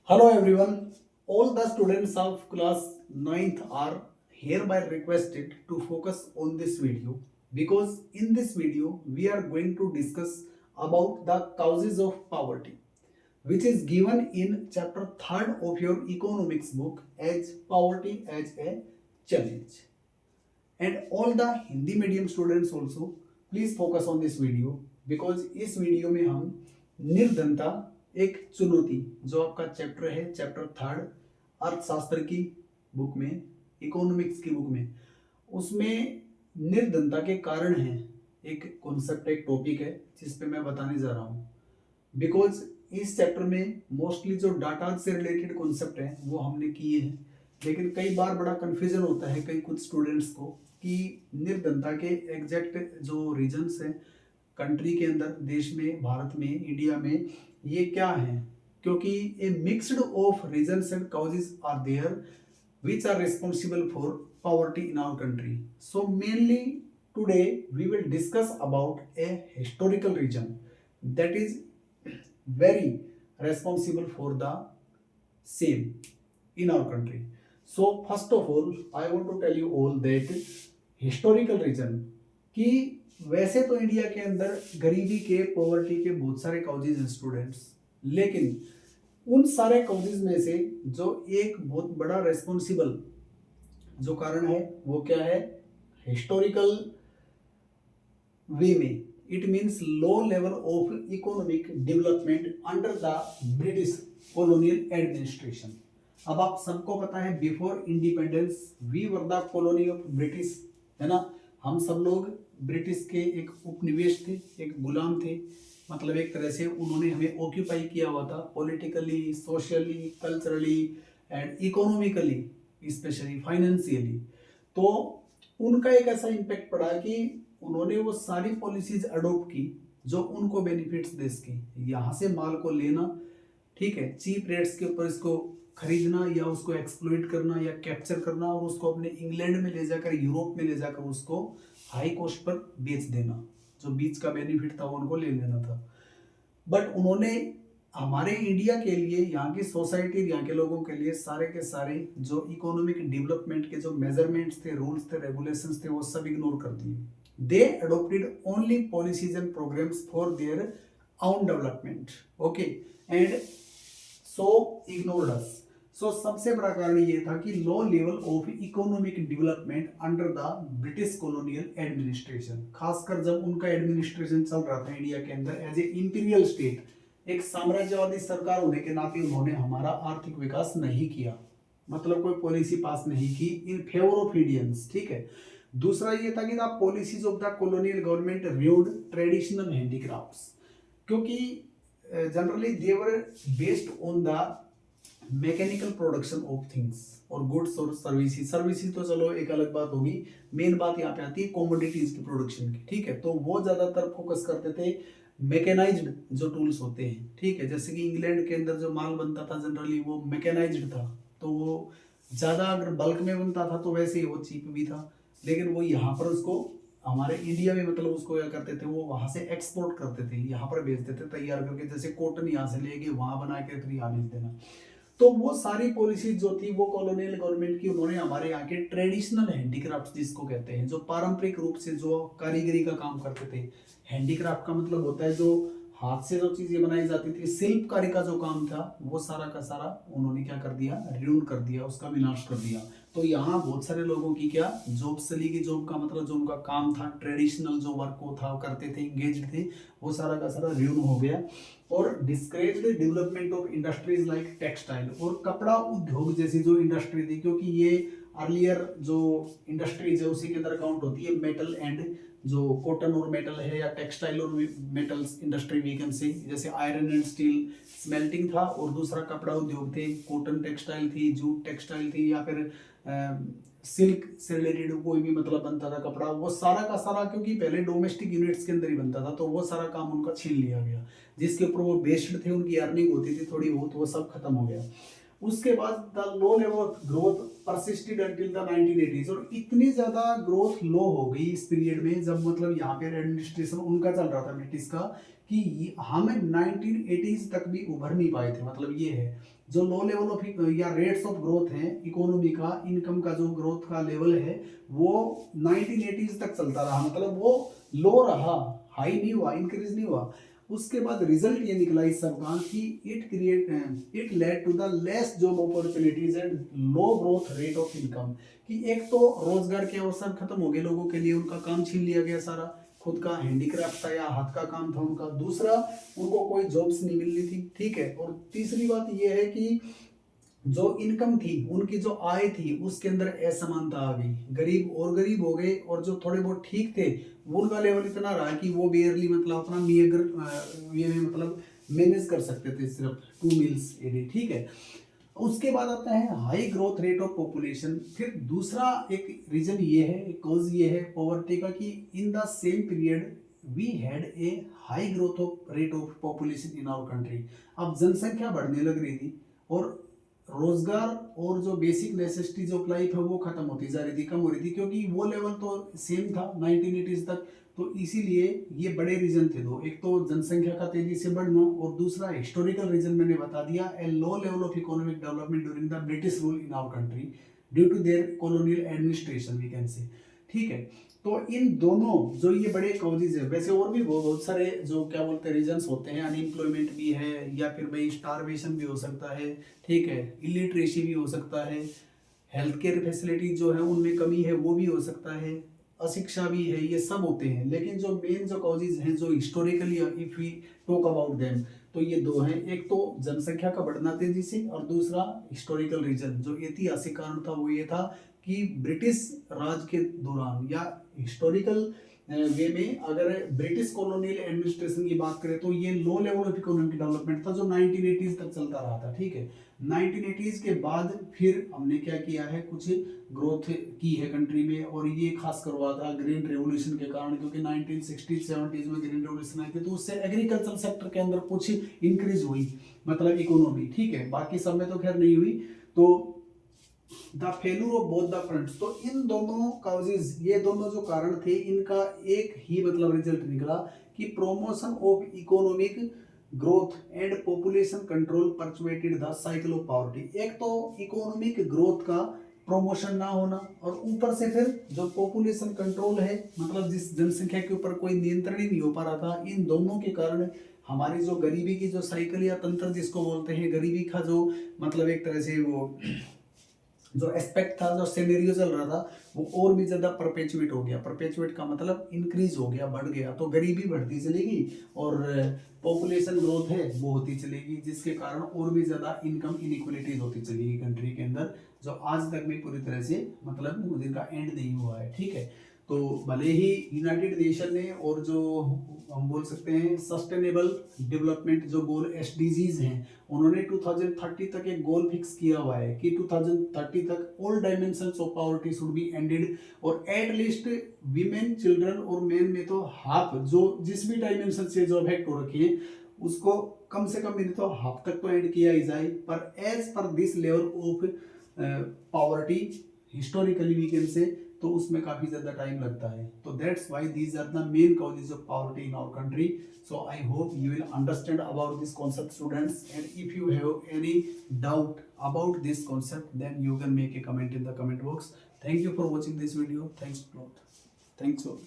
Hello everyone. All the students of class 9th are hereby requested to focus on this video because in this video we are going to discuss about the causes of poverty which is given in chapter 3rd of your economics book as poverty as a challenge. And all the Hindi medium students also please focus on this video because इस video में हम निर्धनता एक चुनौती जो आपका chapter है chapter 3rd अर्थशास्त्र की बुक में इकोनॉमिक्स की बुक में उसमें निर्धनता के कारण है एक कॉन्सेप्ट एक टॉपिक है जिस पे मैं बताने जा रहा हूँ बिकॉज इस चैप्टर में मोस्टली जो डाटा से रिलेटेड कॉन्सेप्ट है वो हमने किए हैं लेकिन कई बार बड़ा कंफ्यूजन होता है कई कुछ स्टूडेंट्स को कि निर्धनता के एग्जैक्ट जो रीजन्स हैं कंट्री के अंदर देश में भारत में इंडिया में ये क्या है क्योंकि a mixed of reasons and causes are there which are responsible for poverty in our country. So mainly today we will discuss about a historical region that is very responsible for the same in our country. So first of all I want to tell you all that historical region कि वैसे तो India के अंदर गरीबी के poverty के बहुत सारे काउजेज हैं स्टूडेंट्स लेकिन उन सारे काउजेज में से जो एक बहुत बड़ा रेस्पॉन्सिबल जो कारण है वो क्या है हिस्टोरिकल वे में it means low level of economic development under the British colonial administration. अब आप सबको पता है before independence we were the colony of British है ना। हम सब लोग ब्रिटिश के एक उपनिवेश थे एक गुलाम थे मतलब एक तरह से उन्होंने हमें ऑक्यूपाई किया हुआ था politically socially culturally and economically specially financially. तो उनका एक ऐसा इम्पैक्ट पड़ा कि उन्होंने वो सारी पॉलिसीज अडोप्ट की जो उनको बेनिफिट्स दे सकी यहाँ से माल को लेना ठीक है चीप रेट्स के ऊपर इसको खरीदना या उसको एक्सप्लॉइट करना या कैप्चर करना और उसको अपने इंग्लैंड में ले जाकर यूरोप में ले जाकर उसको हाई कॉस्ट पर बेच देना जो बीच का बेनिफिट था वो उनको ले लेना था। बट उन्होंने हमारे इंडिया के लिए यहाँ की सोसाइटी यहाँ के लोगों के लिए सारे के सारे जो इकोनॉमिक डेवलपमेंट के जो मेजरमेंट्स थे रूल्स थे रेगुलेशंस थे वो सब इग्नोर कर दिए। They adopted only policies and programs for their own development okay and so ignored us. So सबसे बड़ा कारण ये था कि low level of economic development under the British colonial administration खासकर जब उनका एडमिनिस्ट्रेशन चल रहा था इंडिया के अंदर एज ए इंपीरियल स्टेट एक साम्राज्यवादी सरकार होने के नाते उन्होंने हमारा आर्थिक विकास नहीं किया मतलब कोई पॉलिसी पास नहीं की इन फेवर ऑफ इंडियंस ठीक है। दूसरा ये था कि the policies of the colonial government viewed traditional handicrafts क्योंकि generally they were based on the mechanical production of things और गुड्स और सर्विसेज तो चलो एक अलग बात होगी मेन बात यहाँ पे आती है कॉमोडिटीज की प्रोडक्शन की ठीक है। तो वो ज्यादातर फोकस करते थे मैकेनाइज्ड जो टूल्स होते हैं ठीक है जैसे कि इंग्लैंड के अंदर जो माल बनता था जनरली वो मैकेनाइज्ड था तो वो ज्यादा अगर बल्क में बनता था तो वैसे ही वो चीप भी था लेकिन वो यहाँ पर उसको हमारे इंडिया में मतलब उसको क्या करते थे वो वहां से एक्सपोर्ट करते थे यहाँ पर बेचते थे तैयार करके जैसे कॉटन यहाँ से लेके वहां बना के फिर यहाँ बेच देना। तो वो सारी पॉलिसीज जो थी वो कॉलोनियल गवर्नमेंट की उन्होंने हमारे यहाँ के ट्रेडिशनल हैंडीक्राफ्ट जिसको कहते हैं जो पारंपरिक रूप से जो कारीगरी का काम करते थे हैंडीक्राफ्ट का मतलब होता है जो हाथ से जो चीजें बनाई जाती थी शिल्पकारी का जो काम था वो सारा का सारा उन्होंने क्या कर दिया र्यून कर दिया उसका विनाश कर दिया। तो यहाँ बहुत सारे लोगों की क्या जॉब चली गई जॉब का मतलब जो उनका काम था ट्रेडिशनल जो वर्क को था करते थे इंगेज थे वो सारा का सारा र्यून हो गया और discouraged development of industries like textile और कपड़ा उद्योग जैसी जो इंडस्ट्री थी क्योंकि ये अर्लियर जो इंडस्ट्रीज है उसी के अंदर काउंट होती है मेटल एंड जो कॉटन और मेटल है या टेक्सटाइल और मेटल्स इंडस्ट्री वी कैन से जैसे आयरन एंड स्टील स्मेल्टिंग था और दूसरा कपड़ा उद्योग थे कॉटन टेक्सटाइल थी जूट टेक्सटाइल थी या फिर सिल्क से रिलेटेड कोई भी मतलब बनता था कपड़ा वो सारा का सारा क्योंकि पहले डोमेस्टिक यूनिट्स के अंदर ही बनता था तो वो सारा काम उनका छीन लिया गया जिसके ऊपर वो बेस्ड थे उनकी अर्निंग होती थी थोड़ी बहुत वो सब खत्म हो गया। उसके बाद the low level of growth persisted until the 1980s और इतनी ज्यादा ग्रोथ लो हो गई इस पीरियड में जब मतलब यहाँ पे एडमिनिस्ट्रेशन उनका चल रहा था ब्रिटिश का कि हम 1980s तक भी उभर नहीं पाए थे। मतलब ये है जो लो लेवल ऑफ या रेट्स ऑफ ग्रोथ है इकोनॉमी का, इनकम का जो ग्रोथ का लेवल है वो 1980s तक चलता रहा। मतलब वो लो रहा, हाई नहीं हुआ, इंक्रीज नहीं हुआ। उसके बाद रिजल्ट ये निकला इस सब का कि it led to the less job opportunities and low growth rate of income. कि एक तो रोजगार के अवसर खत्म हो गए लोगों के लिए, उनका काम छीन लिया गया सारा, खुद का हैंडीक्राफ्ट था या हाथ का काम था उनका। दूसरा, उनको कोई जॉब्स नहीं मिल रही थी, ठीक है। और तीसरी बात ये है कि जो इनकम थी, उनकी जो आय थी, उसके अंदर असमानता आ गई। गरीब और गरीब हो गए और जो थोड़े बहुत ठीक थे उनका लेवल इतना रहा कि वो बेयरली मतलब अपना मीगर ये मतलब मैनेज कर सकते थे सिर्फ 2 मील्स ए डे, ठीक है। उसके बाद आता है high growth rate of population. फिर दूसरा एक रीजन ये है, एक कॉज ये है पॉवर्टी का कि in the same period we had a high growth of rate of population in our country. अब जनसंख्या बढ़ने लग रही थी और रोजगार और जो बेसिक नेसेसिटीज ऑफ लाइफ है वो खत्म होती जा रही थी, कम हो रही थी, क्योंकि वो लेवल तो सेम था 1980s तक। तो इसीलिए ये बड़े रीजन थे दो, एक तो जनसंख्या का तेजी से बढ़ना और दूसरा हिस्टोरिकल रीजन मैंने बता दिया, a low level of economic development during the British rule in our country due to their colonial administration we can say, ठीक है। तो इन दोनों जो ये बड़े कॉजेज है, वैसे और भी बहुत सारे जो क्या बोलते हैं रीजंस होते हैं, अनएम्प्लॉयमेंट भी है या फिर भाई स्टारवेशन भी हो सकता है, ठीक है, इलिटरेसी भी हो सकता है, हेल्थ केयर फैसिलिटी जो है उनमें कमी है वो भी हो सकता है, अशिक्षा भी है, ये सब होते हैं। लेकिन जो मेन जो कॉजेज हैं जो historically if we talk about them, तो ये दो हैं, एक तो जनसंख्या का बढ़ना तेजी से और दूसरा हिस्टोरिकल रीजन जो ऐतिहासिक कारण था वो ये था कि ब्रिटिश राज के दौरान या हिस्टोरिकल वे में अगर ब्रिटिश कॉलोनियल एडमिनिस्ट्रेशन की बात करें तो ये लो लेवल ऑफ इकोनॉमिक डेवलपमेंट था जो 1980s तक चलता रहा था, ठीक है। 1980s के बाद फिर हमने क्या किया है, कुछ ग्रोथ की है कंट्री में, और ये खास करवा था ग्रीन रेवोल्यूशन के कारण, क्योंकि 1960s 70s में ग्रीन रेवोल्यूशन आई थी तो उससे एग्रीकल्चर सेक्टर के अंदर कुछ इंक्रीज हुई, मतलब इकोनॉमी, ठीक है। बाकी सब में तो खैर नहीं हुई। तो the failure of both the fronts, तो इन दोनों काउजेज, ये दोनों जो कारण थे, इनका एक ही मतलब रिजल्ट निकला कि promotion of economic growth and population control perpetuated the cycle of poverty. एक तो इकोनॉमिक ग्रोथ का प्रमोशन ना होना और ऊपर से फिर जो पॉपुलेशन कंट्रोल है, मतलब जिस जनसंख्या के ऊपर कोई नियंत्रण ही नहीं हो पा रहा था, इन दोनों के कारण हमारी जो गरीबी की जो साइकिल या तंत्र जिसको बोलते हैं, गरीबी का जो मतलब एक तरह से वो जो एस्पेक्ट था, जो सिनेरियो चल रहा था, वो और भी ज्यादा परपेचुएट हो गया। परपेचुएट का मतलब इंक्रीज हो गया, बढ़ गया। तो गरीबी बढ़ती चलेगी और पॉपुलेशन ग्रोथ है वो होती चलेगी, जिसके कारण और भी ज्यादा इनकम इनइक्वलिटीज होती चलेगी कंट्री के अंदर, जो आज तक भी पूरी तरह से मतलब जिनका एंड नहीं हुआ है, ठीक है। तो भले ही यूनाइटेड नेशन ने और जो हम बोल सकते हैं सस्टेनेबल डेवलपमेंट जो गोल एसडीजीज हैं, उन्होंने 2030 तक एक गोल फिक्स किया हुआ है कि 2030 तक all dimensions of poverty should be ended, और एट लीस्ट वीमेन, चिल्ड्रन और मेन में तो हाफ, जो जिस भी डायमेंशन से जो अफेक्ट हो रखी है उसको कम से कम तो हाफ तक तो एंड किया ही जाए। पर एज पर this level of poverty historically we can say, तो उसमें काफी ज्यादा टाइम लगता है। तो that's why these are the main causes of poverty in our country. So I hope you will understand about this concept, students, and if you have any doubt about this concept, then you can make a comment in the comment box. Thank you for watching this video. Thanks a lot. Thanks all.